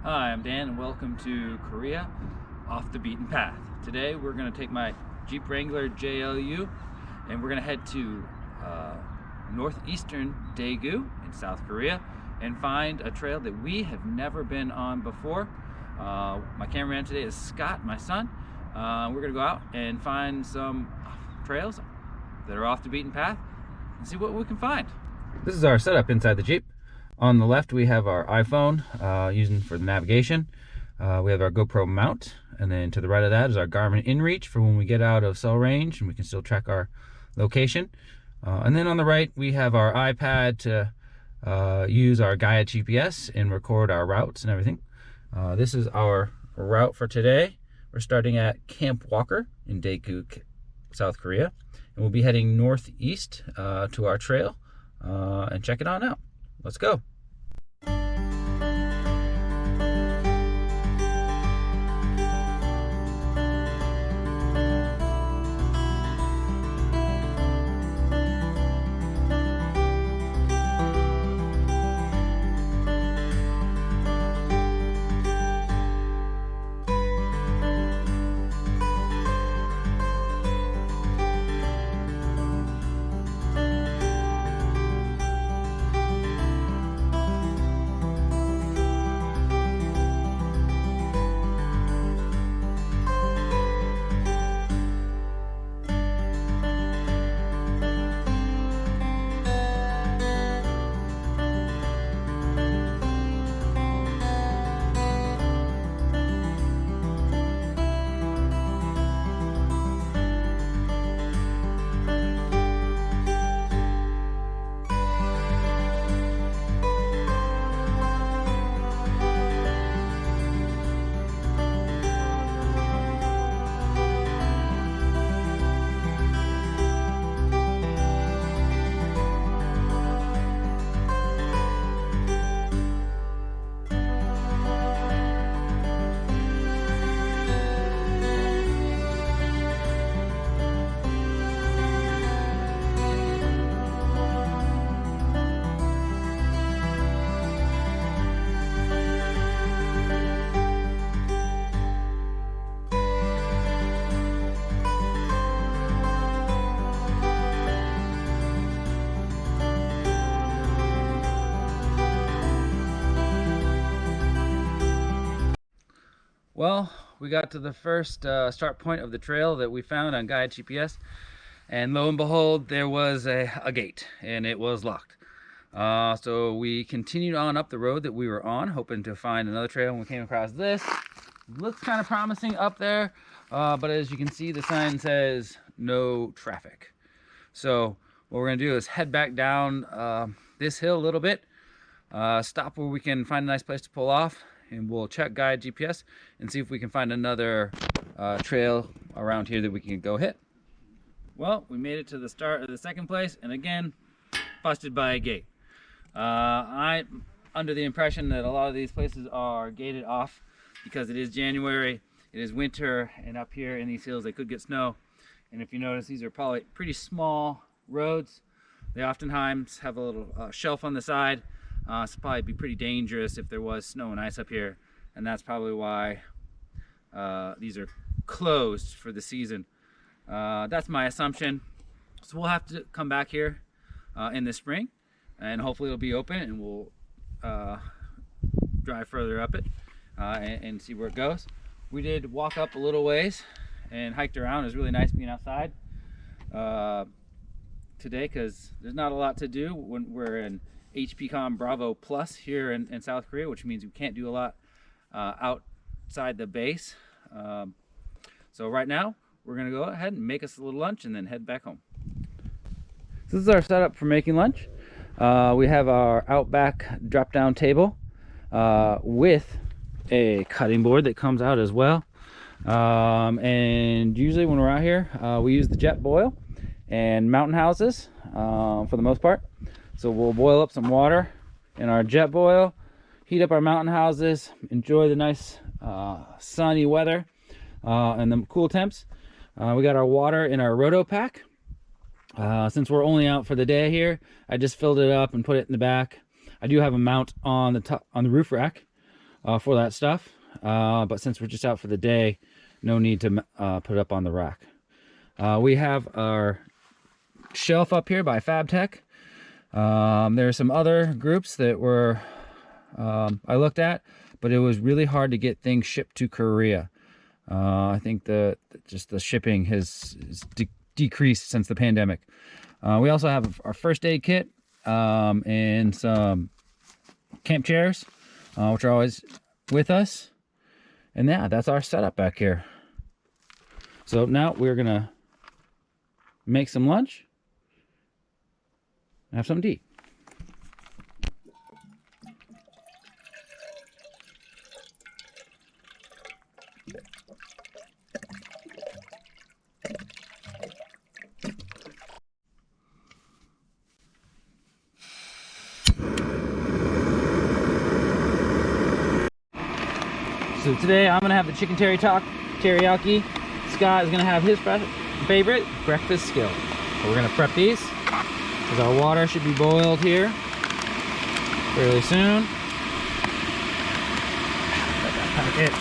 Hi, I'm Dan and welcome to Korea Off the Beaten Path. Today we're going to take my Jeep Wrangler JLU and we're going to head to northeastern Daegu in South Korea and find a trail that we have never been on before. My cameraman today is Scott, my son. We're going to go out and find some trails that are off the beaten path and see what we can find. This is our setup inside the Jeep. On the left we have our iPhone using for the navigation. We have our GoPro mount, and then to the right of that is our Garmin InReach for when we get out of cell range and we can still track our location. And then on the right we have our iPad to use our Gaia GPS and record our routes and everything. This is our route for today. We're starting at Camp Walker in Daegu, South Korea, and we'll be heading northeast to our trail and check it on out. Let's go. Well, we got to the first start point of the trail that we found on Gaia GPS, and lo and behold, there was a gate, and it was locked. So we continued on up the road that we were on, hoping to find another trail, and we came across this. Looks kind of promising up there, but as you can see, the sign says no traffic. So what we're going to do is head back down this hill a little bit, stop where we can find a nice place to pull off, and we'll check Gaia GPS and see if we can find another trail around here that we can go hit. Well, we made it to the start of the second place, and again, busted by a gate. I'm under the impression that a lot of these places are gated off because it is January, it is winter, and up here in these hills they could get snow. And if you notice, these are probably pretty small roads. They oftentimes have a little shelf on the side. It's probably be pretty dangerous if there was snow and ice up here, and that's probably why these are closed for the season. That's my assumption. So we'll have to come back here in the spring, and hopefully it'll be open, and we'll drive further up it and see where it goes. We did walk up a little ways and hiked around. It was really nice being outside today because there's not a lot to do when we're in HPCOM Bravo Plus here in South Korea, which means we can't do a lot outside the base. So right now we're gonna go ahead and make us a little lunch and then head back home. So this is our setup for making lunch. We have our Outback drop down table with a cutting board that comes out as well. And usually when we're out here, we use the jet boil and mountain houses for the most part. So we'll boil up some water in our jet boil, heat up our mountain houses, enjoy the nice sunny weather and the cool temps. We got our water in our roto pack. Since we're only out for the day here, I just filled it up and put it in the back. I do have a mount on the top, on the roof rack, for that stuff. But since we're just out for the day, no need to put it up on the rack. We have our shelf up here by FabTech. There are some other groups that were I looked at, but it was really hard to get things shipped to Korea. I think just the shipping has decreased since the pandemic. We also have our first aid kit and some camp chairs, which are always with us. And yeah, that's our setup back here. So now we're gonna make some lunch and have something to eat. So today I'm gonna have the chicken teriyaki. Scott is gonna have his favorite breakfast skill. So we're gonna prep these because our water should be boiled here fairly soon. That's kind of it.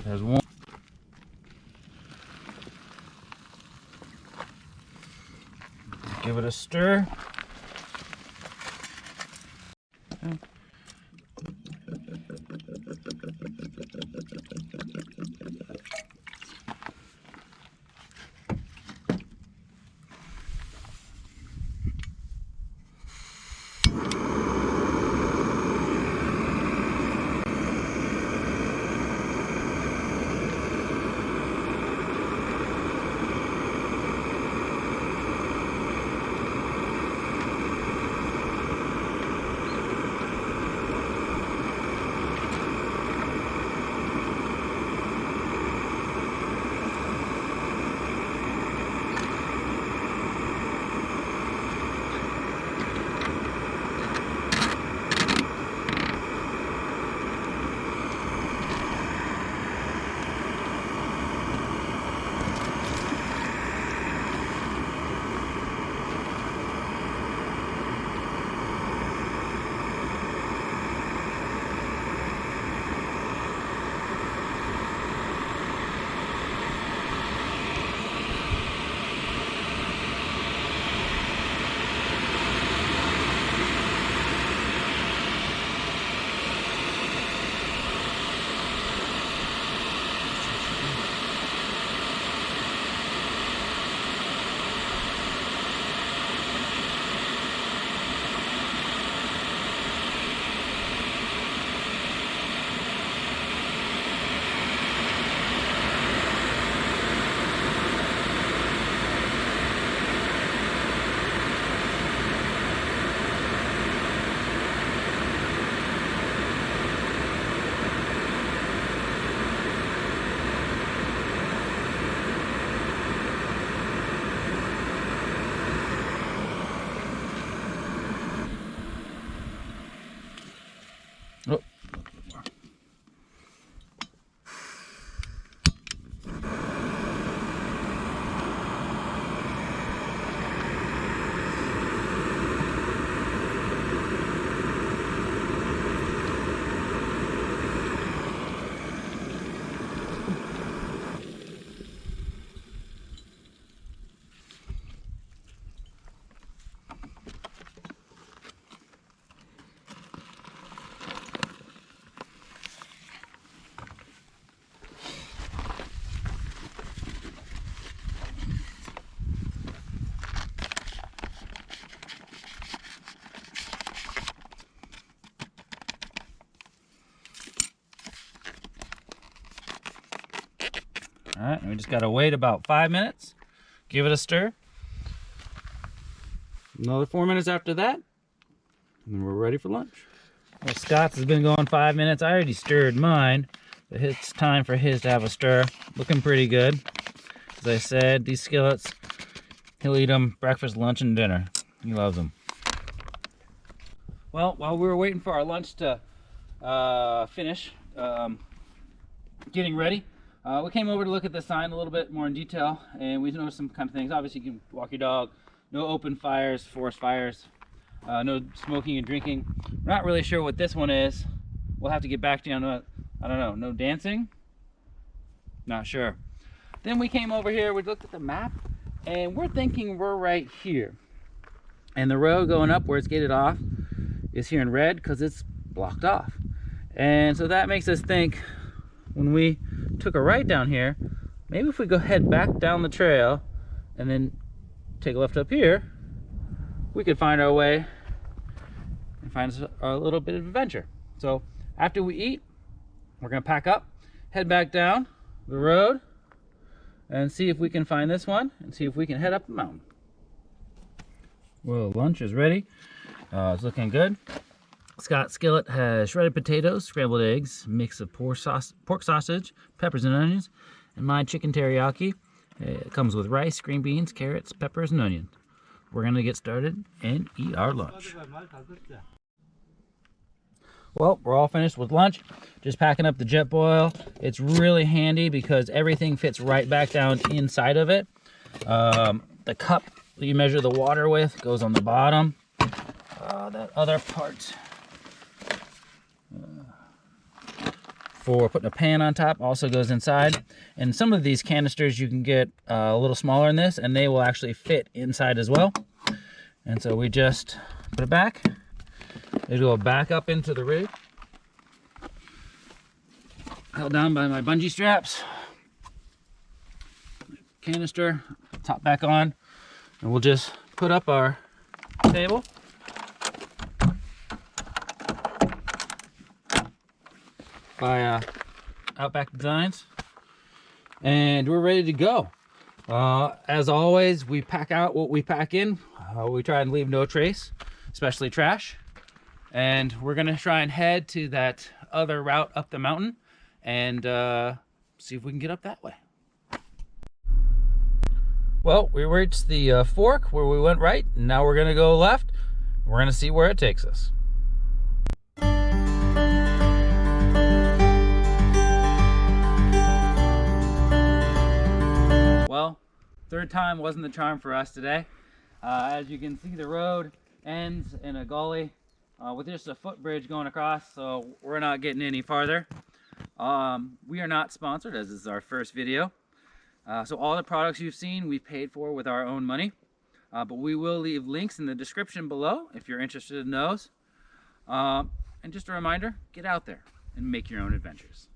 There's one. Give it a stir. Okay. All right, and we just gotta wait about 5 minutes. Give it a stir. Another 4 minutes after that, and then we're ready for lunch. Well, Scott's has been going 5 minutes. I already stirred mine, but it's time for his to have a stir. Looking pretty good. As I said, these skillets, he'll eat them breakfast, lunch, and dinner. He loves them. Well, while we were waiting for our lunch to finish getting ready, we came over to look at the sign a little bit more in detail, and we noticed some kind of things. Obviously, you can walk your dog. No open fires, forest fires, no smoking and drinking. We're not really sure what this one is. We'll have to get back to you on what, I don't know, no dancing? Not sure. Then we came over here, we looked at the map, and we're thinking we're right here. And the road going up where it's gated off is here in red because it's blocked off. And so that makes us think, when we took a right down here, maybe if we go head back down the trail and then take a left up here, we could find our way and find us a little bit of adventure. So after we eat, we're gonna pack up, head back down the road, and see if we can find this one and see if we can head up the mountain. Well, lunch is ready. It's looking good. Scott's skillet has shredded potatoes, scrambled eggs, mix of pork sausage, peppers and onions, and my chicken teriyaki. It comes with rice, green beans, carrots, peppers, and onions. We're gonna get started and eat our lunch. Well, we're all finished with lunch. Just packing up the Jetboil. It's really handy because everything fits right back down inside of it. The cup that you measure the water with goes on the bottom. That other part for putting a pan on top also goes inside. And some of these canisters you can get a little smaller than this, and they will actually fit inside as well. And so we just put it back. They go back up into the rig, held down by my bungee straps. Canister, top back on, and we'll just put up our table. By Outback Designs, and we're ready to go. As always, we pack out what we pack in. We try and leave no trace, especially trash. And we're gonna try and head to that other route up the mountain and see if we can get up that way. Well, we reached the fork where we went right, and now we're gonna go left. We're gonna see where it takes us. Well, third time wasn't the charm for us today. As you can see, the road ends in a gully with just a footbridge going across, so we're not getting any farther. We are not sponsored, as this is our first video. So all the products you've seen, we've paid for with our own money. But we will leave links in the description below if you're interested in those. And just a reminder, get out there and make your own adventures.